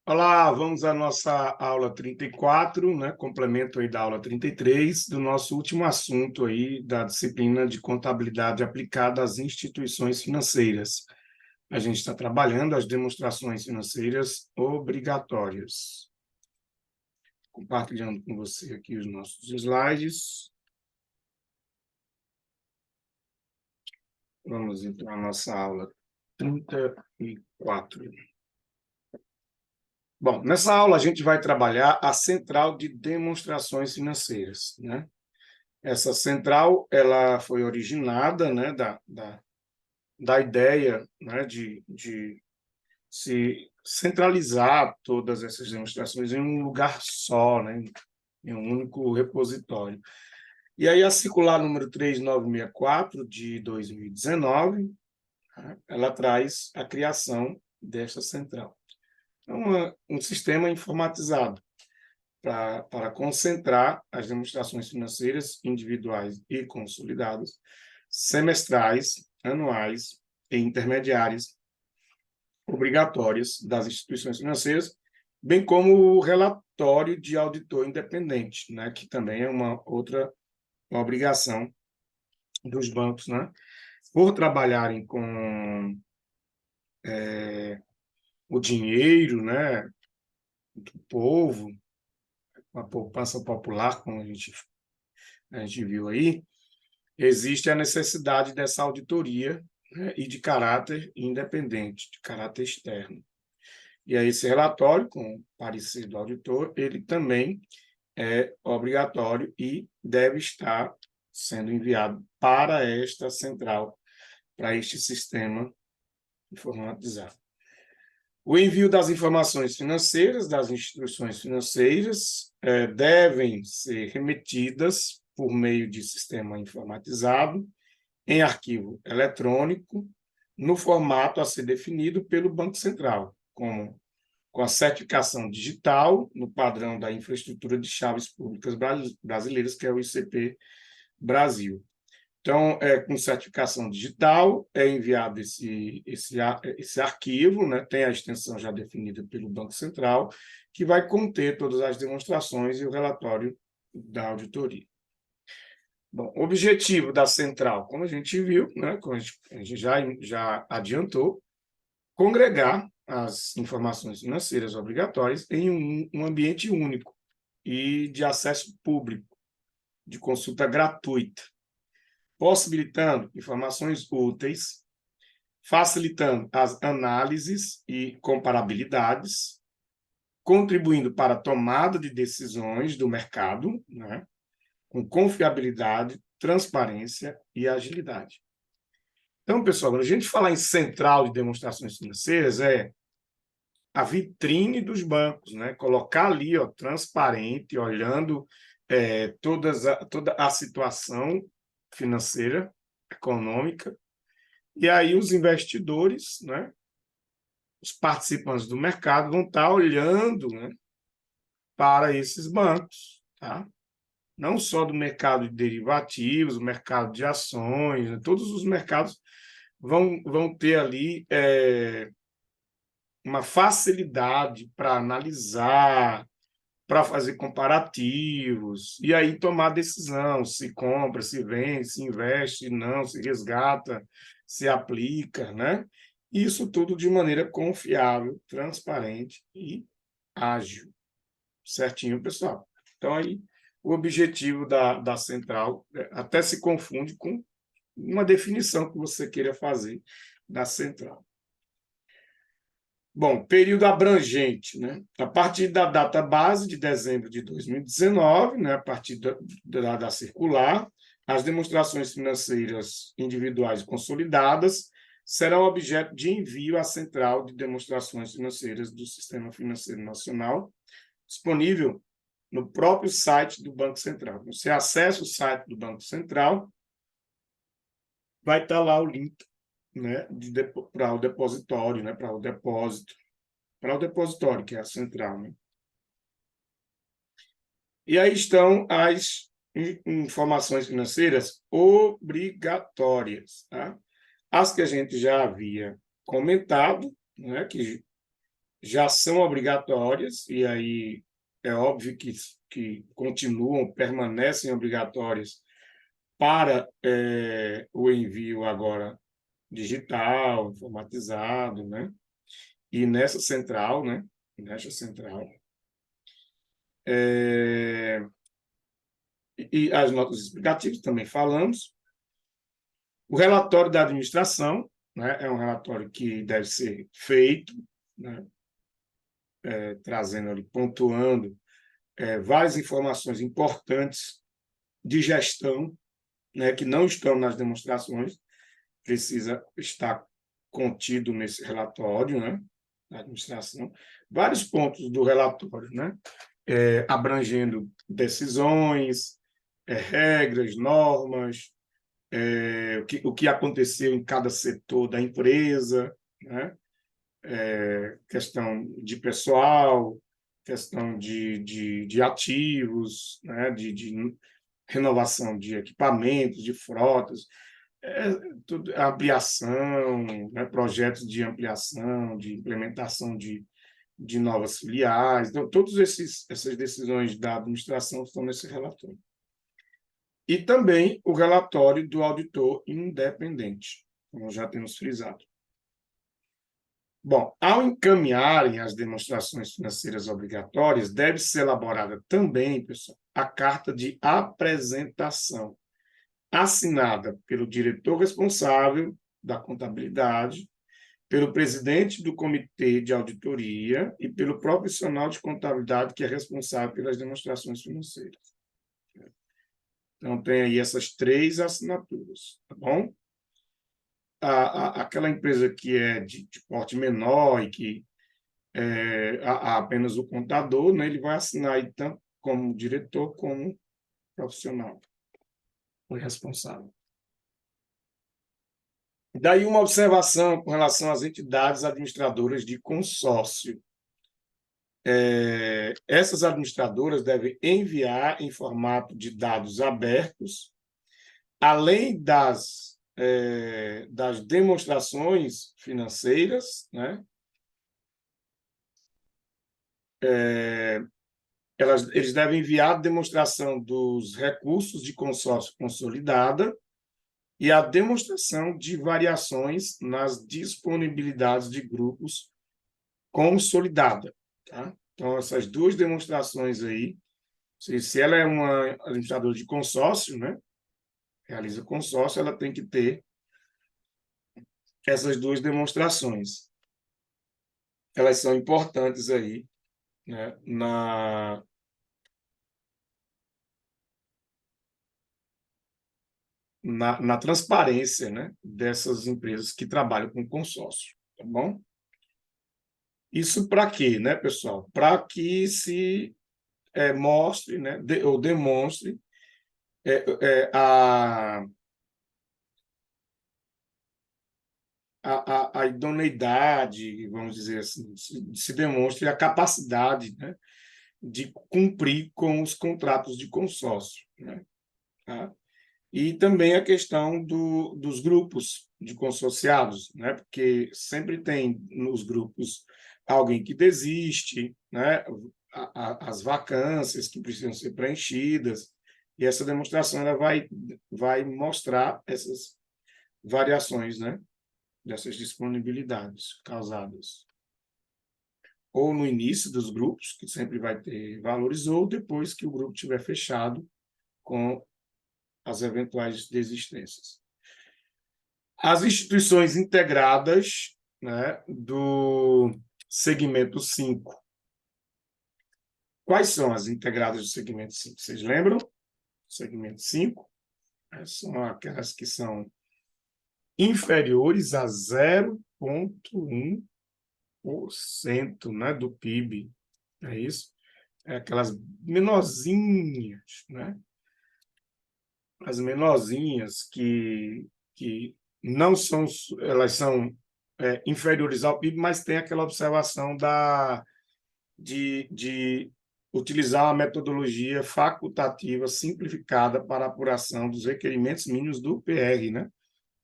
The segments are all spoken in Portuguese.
Olá, vamos à nossa aula 34, né? Complemento aí da aula 33, do nosso último assunto aí da disciplina de contabilidade aplicada às instituições financeiras. A gente está trabalhando as demonstrações financeiras obrigatórias. Compartilhando com você aqui os nossos slides. Vamos então à nossa aula 34. Bom, nessa aula a gente vai trabalhar a central de demonstrações financeiras, né? Essa central ela foi originada, né, da ideia, né, de se centralizar todas essas demonstrações em um lugar só, né, em um único repositório. E aí a circular número 3964 de 2019, né, ela traz a criação desta central. Então, um sistema informatizado para concentrar as demonstrações financeiras individuais e consolidadas, semestrais, anuais e intermediárias, obrigatórias das instituições financeiras, bem como o relatório de auditor independente, né, que também é uma outra obrigação dos bancos, né, por trabalharem com o dinheiro, né, do povo, a poupança popular, como a gente viu aí, existe a necessidade dessa auditoria, né, e de caráter independente, de caráter externo. E aí esse relatório, com parecer do auditor, ele também é obrigatório e deve estar sendo enviado para esta central, para este sistema informatizado. O envio das informações financeiras das instituições financeiras devem ser remetidas por meio de sistema informatizado, em arquivo eletrônico, no formato a ser definido pelo Banco Central, como com a certificação digital, no padrão da Infraestrutura de Chaves Públicas Brasileiras, que é o ICP Brasil. Então, com certificação digital, é enviado esse arquivo, né, tem a extensão já definida pelo Banco Central, que vai conter todas as demonstrações e o relatório da auditoria. Bom, o objetivo da central, como a gente viu, né, como a gente já adiantou, congregar as informações financeiras obrigatórias em um ambiente único e de acesso público, de consulta gratuita, possibilitando informações úteis, facilitando as análises e comparabilidades, contribuindo para a tomada de decisões do mercado, né, com confiabilidade, transparência e agilidade. Então, pessoal, quando a gente falar em central de demonstrações financeiras, é a vitrine dos bancos, né? Colocar ali, ó, transparente, olhando toda a situação financeira, econômica, e aí os investidores, né, os participantes do mercado vão estar olhando, né, para esses bancos, tá? Não só do mercado de derivativos, o mercado de ações, né? Todos os mercados vão ter ali uma facilidade para analisar, para fazer comparativos, e aí tomar decisão, se compra, se vende, se investe, se não, se resgata, se aplica, né? Isso tudo de maneira confiável, transparente e ágil. Certinho, pessoal? Então, aí, o objetivo da central até se confunde com uma definição que você queira fazer da central. Bom, período abrangente, né? A partir da data base de dezembro de 2019, né, a partir da circular, as demonstrações financeiras individuais consolidadas serão objeto de envio à Central de Demonstrações Financeiras do Sistema Financeiro Nacional, disponível no próprio site do Banco Central. Você acessa o site do Banco Central, vai estar lá o link, né, para o depositório, né, para o depositório, que é a central, né? E aí estão as informações financeiras obrigatórias, tá? As que a gente já havia comentado, né, que já são obrigatórias, e aí é óbvio que continuam, permanecem obrigatórias para o envio agora digital, informatizado, né? E nessa central, né? Nessa central. E as notas explicativas também falamos. O relatório da administração, né? É um relatório que deve ser feito, né? Trazendo ali, pontuando várias informações importantes de gestão, né? Que não estão nas demonstrações, precisa estar contido nesse relatório, né? Da administração. Vários pontos do relatório, né? Abrangendo decisões, regras, normas, o que aconteceu em cada setor da empresa, né? Questão de pessoal, questão de ativos, né? de renovação de equipamentos, de frotas, ampliação, né? Projetos de ampliação, de implementação de novas filiais. Então, todas essas decisões da administração estão nesse relatório. E também o relatório do auditor independente, como já temos frisado. Bom, ao encaminharem as demonstrações financeiras obrigatórias, deve ser elaborada também, pessoal, a carta de apresentação, assinada pelo diretor responsável da contabilidade, pelo presidente do comitê de auditoria e pelo profissional de contabilidade que é responsável pelas demonstrações financeiras. Então, tem aí essas 3 assinaturas, tá bom? Aquela empresa que é de porte menor e que há apenas o contador, né, ele vai assinar aí tanto como diretor como profissional, o responsável. Daí uma observação com relação às entidades administradoras de consórcio. Essas administradoras devem enviar em formato de dados abertos, além das demonstrações financeiras, né? Eles devem enviar a demonstração dos recursos de consórcio consolidada e a demonstração de variações nas disponibilidades de grupos consolidada. Tá? Então, essas 2 demonstrações aí, se ela é uma administradora de consórcio, né, realiza consórcio, ela tem que ter essas 2 demonstrações. Elas são importantes aí, né, na transparência, né, dessas empresas que trabalham com consórcio, tá bom? Isso para quê, né, pessoal? Para que se mostre, né, ou demonstre a idoneidade, vamos dizer assim, se demonstre a capacidade, né, de cumprir com os contratos de consórcio, né, tá? E também a questão dos grupos de consorciados, né, porque sempre tem nos grupos alguém que desiste, né, as vacâncias que precisam ser preenchidas, e essa demonstração ela vai mostrar essas variações, né, dessas disponibilidades causadas ou no início dos grupos, que sempre vai ter valores, ou depois que o grupo estiver fechado com as eventuais desistências. As instituições integradas, né, do segmento 5. Quais são as integradas do segmento 5? Vocês lembram? Segmento 5 são aquelas que são inferiores a 0,1%, né, do PIB. É isso? Aquelas menorzinhas, né? As menorzinhas que não são, elas são inferiores ao PIB, mas tem aquela observação de utilizar a metodologia facultativa simplificada para a apuração dos requerimentos mínimos do PR, né?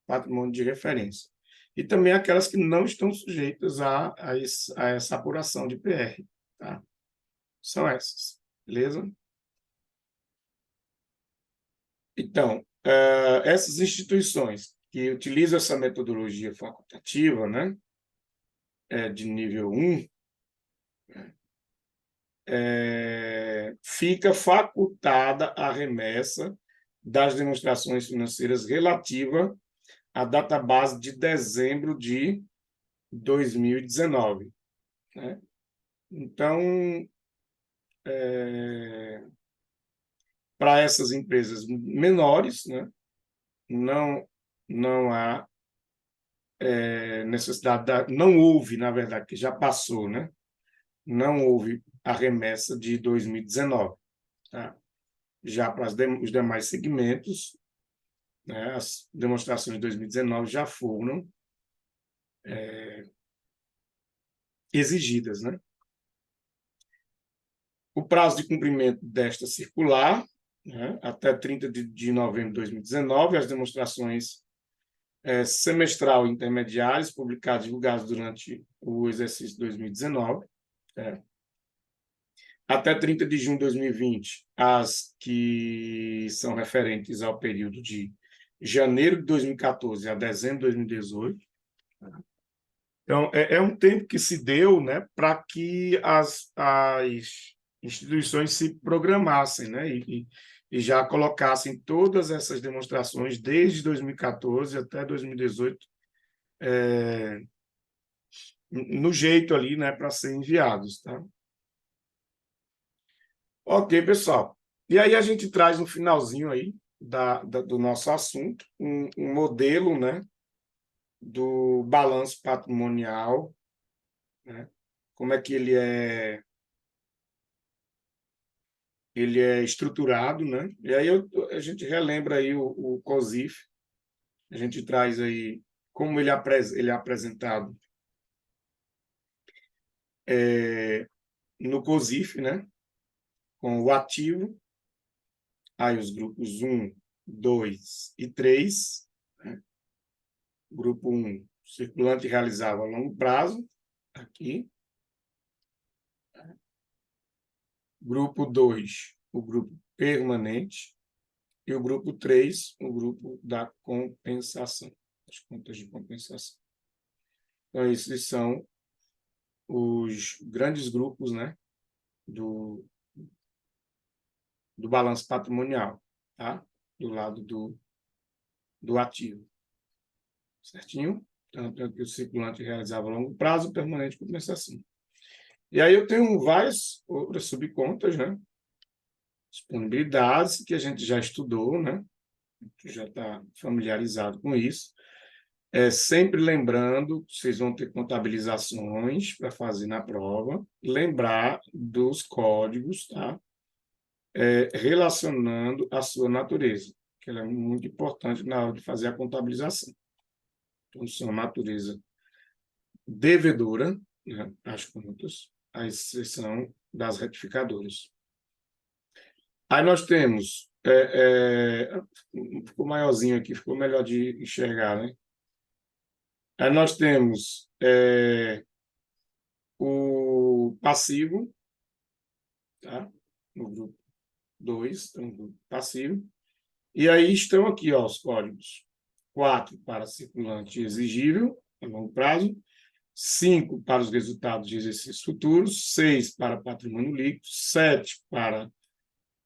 Patrimônio de referência. e também aquelas que não estão sujeitas a essa apuração de PR. Tá? São essas, beleza? Então, essas instituições que utilizam essa metodologia facultativa, né, de nível 1, fica facultada a remessa das demonstrações financeiras relativa à database de dezembro de 2019. Né? Então, para essas empresas menores, né, não há necessidade, não houve, na verdade, que já passou, né? Não houve a remessa de 2019. Tá? Já para os demais segmentos, né, as demonstrações de 2019 já foram exigidas. Né? O prazo de cumprimento desta circular, né, até 30 de novembro de 2019, as demonstrações semestral intermediárias publicadas e divulgadas durante o exercício 2019. Até 30 de junho de 2020, as que são referentes ao período de janeiro de 2014 a dezembro de 2018. Então, é um tempo que se deu, né, para que as instituições se programassem, né, e já colocassem todas essas demonstrações desde 2014 até 2018 no jeito ali, né, para serem enviados, tá? Ok, pessoal. E aí a gente traz no finalzinho aí do nosso assunto um modelo, né, do balanço patrimonial, né, como é que ele é estruturado, né? E aí a gente relembra aí o COSIF, a gente traz aí como ele é apresentado no COSIF, né? Com o ativo, aí os grupos 1, 2 e 3, né? Grupo 1, circulante realizável a longo prazo, aqui. Grupo 2, o grupo permanente. E o grupo 3, o grupo da compensação, as contas de compensação. Então, esses são os grandes grupos, né, do balanço patrimonial, tá? Do lado do ativo. Certinho? Então, tem aqui o circulante realizável a longo prazo, permanente compensação. E aí eu tenho várias outras subcontas, né? Disponibilidades, que a gente já estudou, né? Já está familiarizado com isso. Sempre lembrando, vocês vão ter contabilizações para fazer na prova, lembrar dos códigos, tá? Relacionando a sua natureza, que ela é muito importante na hora de fazer a contabilização. Então, são natureza devedora, né, as contas, a exceção das retificadoras. Aí nós temos, ficou maiorzinho aqui, ficou melhor de enxergar, né? Aí nós temos o passivo, tá? No grupo 2, então, no grupo passivo. E aí estão aqui ó, os códigos. 4 para circulante exigível, a longo prazo. 5 para os resultados de exercícios futuros. 6 para patrimônio líquido. 7 para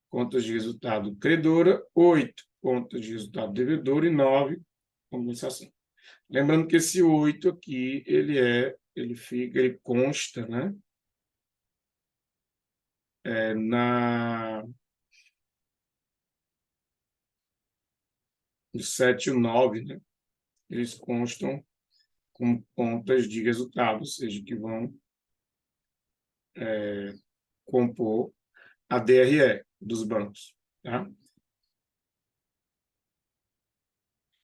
contas de resultado credora. 8, contas de resultado devedor. E 9, compensação. Lembrando que esse 8 aqui, ele consta, né? O 7 e o 9, né? Eles constam com contas de resultado, ou seja, que vão compor a DRE dos bancos. Tá?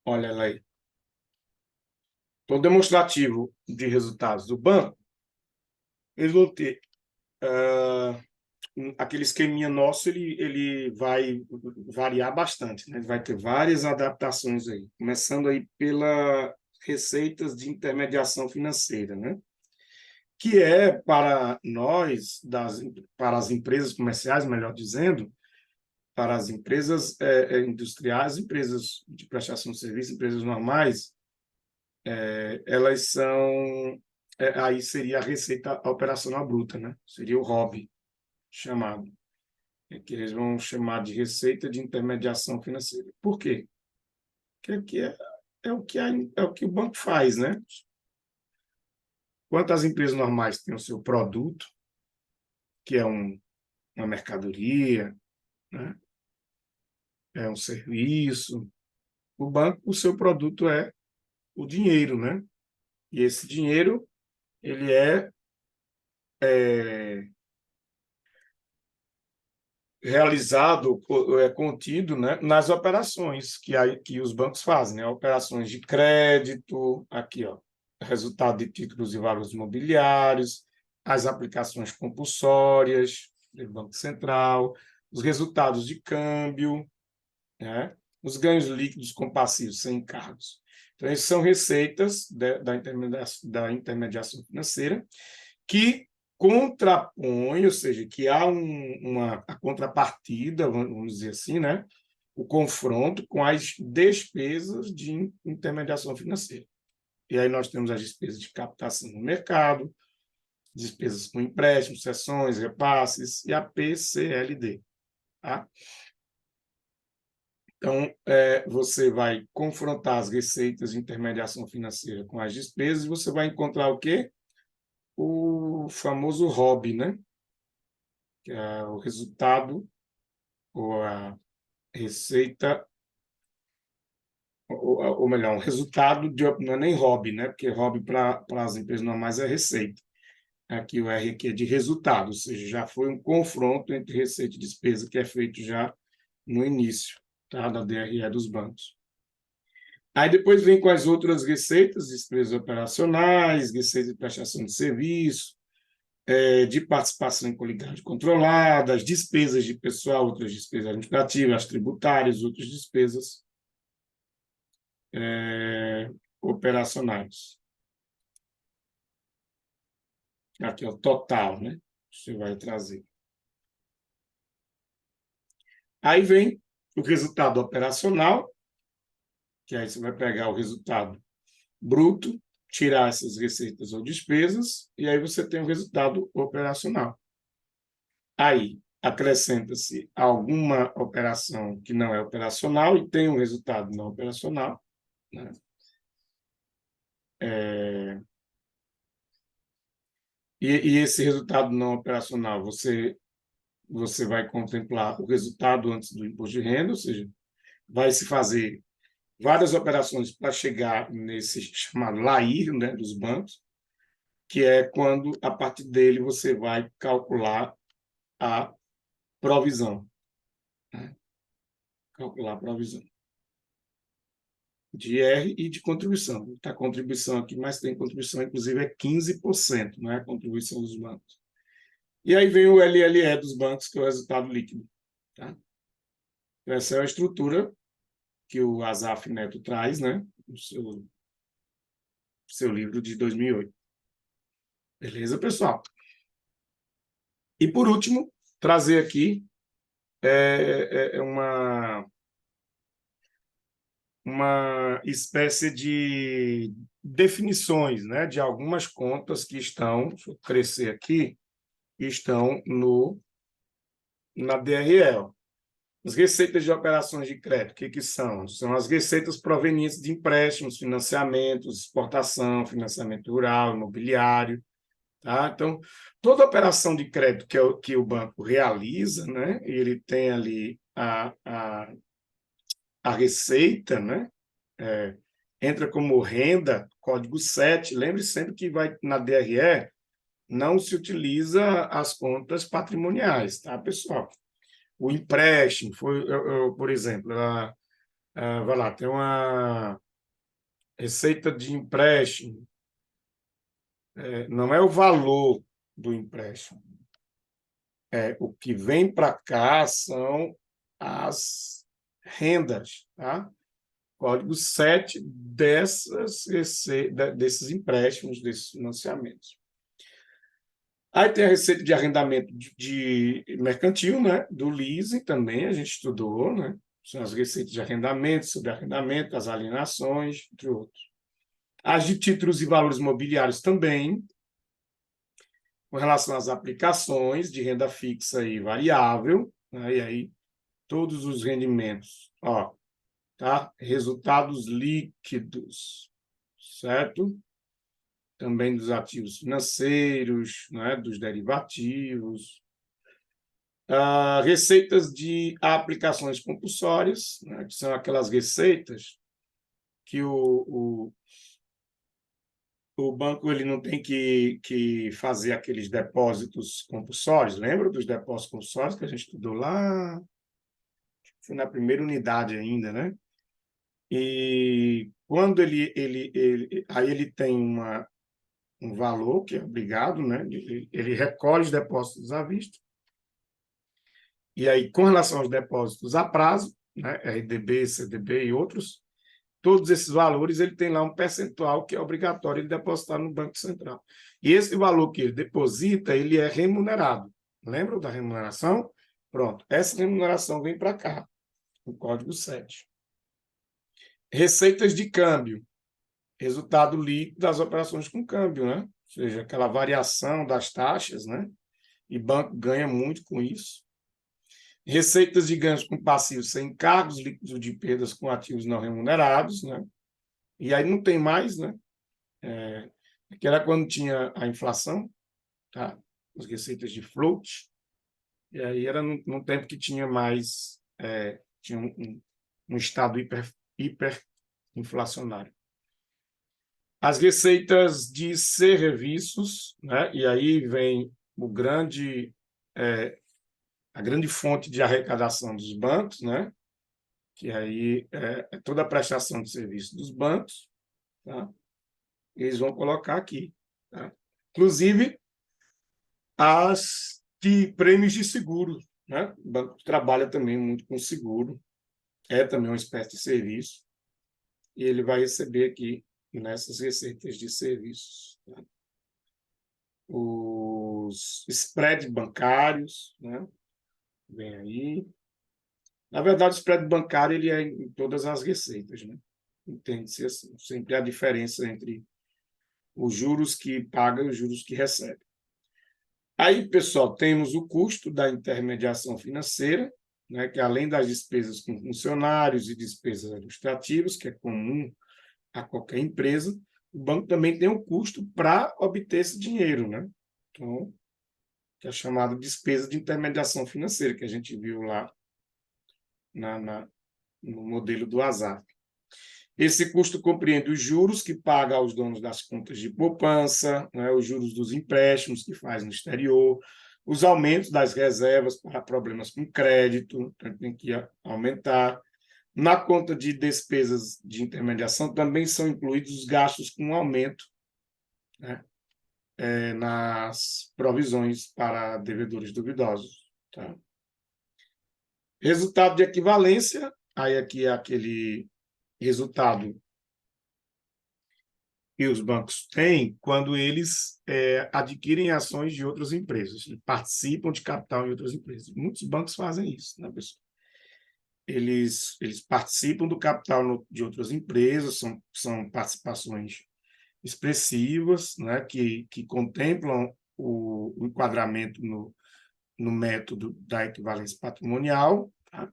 Olha ela aí. Então, o demonstrativo de resultados do banco, eles vão ter aquele esqueminha nosso, ele vai variar bastante, né? Ele vai ter várias adaptações aí, começando aí pela receitas de intermediação financeira, né? Que é para nós, para as empresas comerciais, melhor dizendo, para as empresas industriais, empresas de prestação de serviço, empresas normais, elas são, aí seria a receita operacional bruta, né? Seria o ROB chamado, que eles vão chamar de receita de intermediação financeira. Por quê? Porque aqui é o que o banco faz, né? Enquanto as empresas normais têm o seu produto, que é uma mercadoria, né? É um serviço, o banco, o seu produto é o dinheiro, né? E esse dinheiro, ele é realizado, é contido, né, nas operações que os bancos fazem, né? Operações de crédito, aqui, ó, resultado de títulos e valores imobiliários, as aplicações compulsórias do Banco Central, os resultados de câmbio, né? Os ganhos líquidos com passivos sem encargos. Então, essas são receitas da intermediação financeira que contrapõe, ou seja, que há a contrapartida, vamos dizer assim, né? O confronto com as despesas de intermediação financeira. E aí nós temos as despesas de captação no mercado, despesas com empréstimos, cessões, repasses e a PCLD. Tá? Então, você vai confrontar as receitas de intermediação financeira com as despesas e você vai encontrar o quê? O famoso ROB, né? Que é o resultado ou a receita, ou melhor, o resultado de, não é nem ROB, né? Porque ROB para as empresas normais é receita. Aqui o R aqui é de resultado, ou seja, já foi um confronto entre receita e despesa que é feito já no início, tá? Da DRE dos bancos. Aí depois vem com as outras receitas, despesas operacionais, receita de prestação de serviço, de participação em coligado controlada, as despesas de pessoal, outras despesas administrativas, as tributárias, outras despesas operacionais. Aqui é o total, né? Você vai trazer. Aí vem o resultado operacional, que aí você vai pegar o resultado bruto, tirar essas receitas ou despesas, e aí você tem o resultado operacional. Aí acrescenta-se alguma operação que não é operacional e tem um resultado não operacional, né? E esse resultado não operacional, você vai contemplar o resultado antes do imposto de renda, ou seja, vai se fazer várias operações para chegar nesse chamado LAIR, né, dos bancos, que é quando, a partir dele, você vai calcular a provisão. Né? Calcular a provisão de R e de contribuição. Está a contribuição aqui, mas tem contribuição, inclusive, é 15%, não é a contribuição dos bancos. E aí vem o LLE dos bancos, que é o resultado líquido. Tá? Essa é a estrutura que o Azaf Neto traz, né, no seu livro de 2008. Beleza, pessoal? E, por último, trazer aqui uma espécie de definições, né, de algumas contas que estão, deixa eu crescer aqui, que estão na DRE. As receitas de operações de crédito, o que são? São as receitas provenientes de empréstimos, financiamentos, exportação, financiamento rural, imobiliário. Tá? Então, toda operação de crédito que o banco realiza, né, ele tem ali a receita, né, entra como renda, código 7. Lembre sempre que vai na DRE, não se utiliza as contas patrimoniais, tá, pessoal? O empréstimo, por exemplo, vai lá, tem uma receita de empréstimo, não é o valor do empréstimo, o que vem para cá são as rendas, tá? Código 7 desses empréstimos, desses financiamentos. Aí tem a receita de arrendamento de mercantil, né? Do leasing também, a gente estudou, né? São as receitas de arrendamento, subarrendamento, as alienações, entre outros. As de títulos e valores mobiliários também, com relação às aplicações de renda fixa e variável, né? E aí todos os rendimentos, ó, tá? Resultados líquidos, certo? Também dos ativos financeiros, né? Dos derivativos. Receitas de aplicações compulsórias, né? Que são aquelas receitas que o banco ele não tem que fazer aqueles depósitos compulsórios. Lembra dos depósitos compulsórios que a gente estudou lá? Foi na primeira unidade ainda, né? E quando aí ele tem um valor que é obrigado, né? Ele recolhe os depósitos à vista. E aí, com relação aos depósitos a prazo, né? RDB, CDB e outros, todos esses valores ele tem lá um percentual que é obrigatório ele depositar no Banco Central. E esse valor que ele deposita, ele é remunerado. Lembram da remuneração? Pronto, essa remuneração vem para cá, no Código 7. Receitas de câmbio, resultado líquido das operações com câmbio, né? Ou seja, aquela variação das taxas, né? E banco ganha muito com isso. Receitas de ganhos com passivos sem encargos líquidos de perdas com ativos não remunerados, né? E aí não tem mais, né? Que era quando tinha a inflação, tá? As receitas de float, e aí era num tempo que tinha mais, tinha um estado hiperinflacionário. As receitas de serviços, né? E aí vem a grande fonte de arrecadação dos bancos, né? Que aí é toda a prestação de serviço dos bancos, tá? Eles vão colocar aqui, tá? Inclusive as de prêmios de seguro, né? O banco trabalha também muito com seguro, é também uma espécie de serviço, e ele vai receber aqui nessas receitas de serviços, tá? Os spreads bancários, né? Vem aí. Na verdade, o spread bancário ele é em todas as receitas, né? Entende-se assim, sempre a diferença entre os juros que paga e os juros que recebe. Aí, pessoal, temos o custo da intermediação financeira, né, que além das despesas com funcionários e despesas administrativas, que é comum a qualquer empresa, o banco também tem o custo para obter esse dinheiro, né? Então, que é chamado despesa de intermediação financeira, que a gente viu lá no modelo do ASAP. Esse custo compreende os juros que paga aos donos das contas de poupança, né, os juros dos empréstimos que faz no exterior, os aumentos das reservas para problemas com crédito, então tem que aumentar. Na conta de despesas de intermediação também são incluídos os gastos com aumento, né, nas provisões para devedores duvidosos. Tá? Resultado de equivalência, aí aqui é aquele resultado que os bancos têm quando eles adquirem ações de outras empresas, participam de capital em outras empresas. Muitos bancos fazem isso, né, pessoal? Eles participam do capital de outras empresas, são participações expressivas, né, que contemplam o enquadramento no método da equivalência patrimonial. Tá?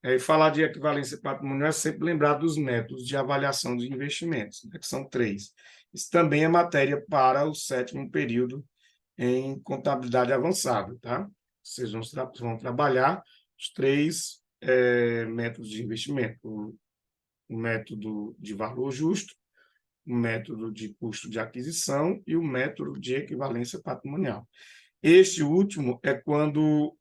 E falar de equivalência patrimonial é sempre lembrar dos métodos de avaliação de investimentos, né, que são 3. Isso também é matéria para o 7º período em contabilidade avançada. Tá? Vocês vão trabalhar os 3 métodos de investimento: o método de valor justo, o método de custo de aquisição e o método de equivalência patrimonial. Este último é quando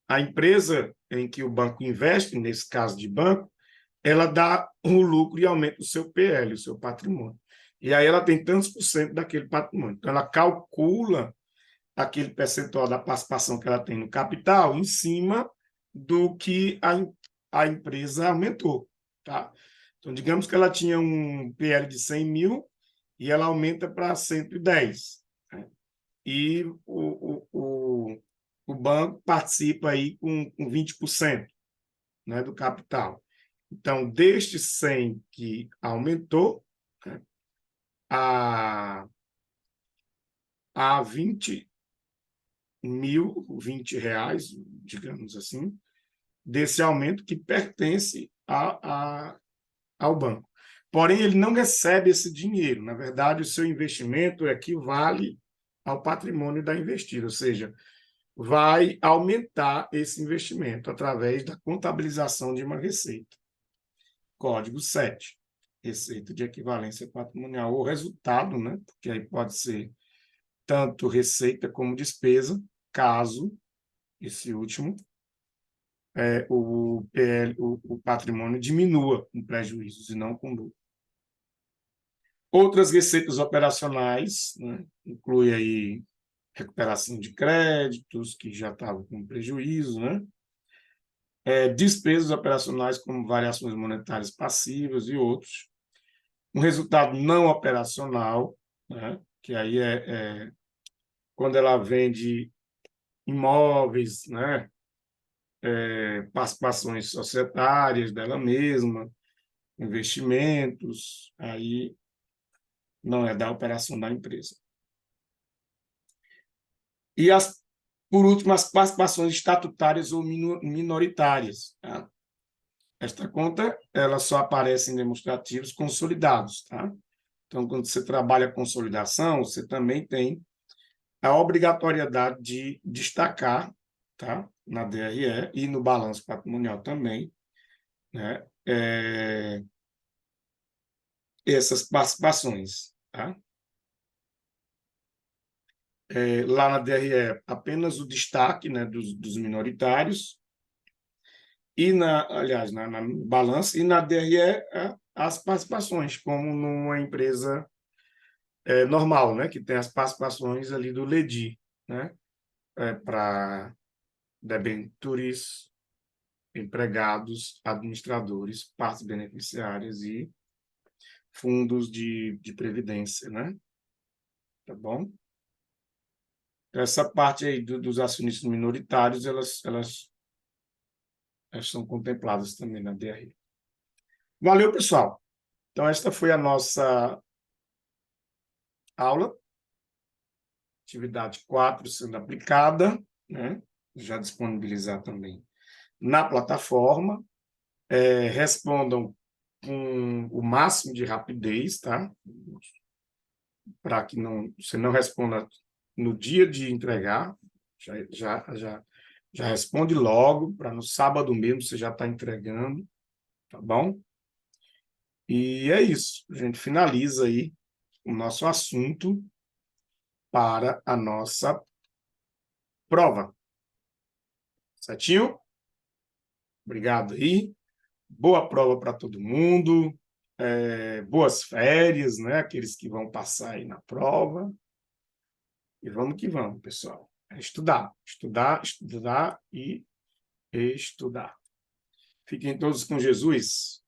a empresa em que o banco investe, nesse caso de banco, ela dá o lucro e aumenta o seu PL, o seu patrimônio. E aí ela tem tantos por cento daquele patrimônio. Então, ela calcula aquele percentual da participação que ela tem no capital em cima do que a empresa aumentou, tá? Então, digamos que ela tinha um PL de 100 mil e ela aumenta para 110, né? E o banco participa aí com 20%, né, do capital. Então, destes 100 que aumentou, né, a 20 mil, R$ 20, digamos assim, desse aumento que pertence ao banco. Porém, ele não recebe esse dinheiro. Na verdade, o seu investimento equivale ao patrimônio da investida, ou seja, vai aumentar esse investimento através da contabilização de uma receita. Código 7, receita de equivalência patrimonial, ou resultado, né? Porque aí pode ser tanto receita como despesa, caso esse último o patrimônio diminua com prejuízos e não com lucro. Outras receitas operacionais, né, inclui aí recuperação de créditos que já estavam com prejuízo, né? Despesas operacionais como variações monetárias passivas e outros. Um resultado não operacional, né, que aí é quando ela vende imóveis, né, participações societárias dela mesma, investimentos, aí não é da operação da empresa. E, por último, as participações estatutárias ou minoritárias. Tá? Esta conta ela só aparece em demonstrativos consolidados. Tá? Então, quando você trabalha a consolidação, você também tem a obrigatoriedade de destacar, tá? Na DRE e no balanço patrimonial também, né? Essas participações. Tá? Lá na DRE, apenas o destaque, né, dos minoritários, e aliás, na balança, e na DRE, as participações, como numa empresa normal, né, que tem as participações ali do LEDI, né, para debentures, empregados, administradores, partes beneficiárias e fundos de previdência, né? Tá bom? Essa parte aí dos acionistas minoritários, elas são contempladas também na DRE. Valeu, pessoal. Então, esta foi a nossa aula, atividade 4 sendo aplicada, né? Já disponibilizar também na plataforma. Respondam com o máximo de rapidez, tá? Para que você não responda no dia de entregar, já responde logo, para no sábado mesmo você já está entregando, tá bom? E é isso, a gente finaliza aí o nosso assunto para a nossa prova. Certinho? Obrigado aí. Boa prova para todo mundo. Boas férias, né? Aqueles que vão passar aí na prova. E vamos que vamos, pessoal. Estudar, estudar, estudar e estudar. Fiquem todos com Jesus.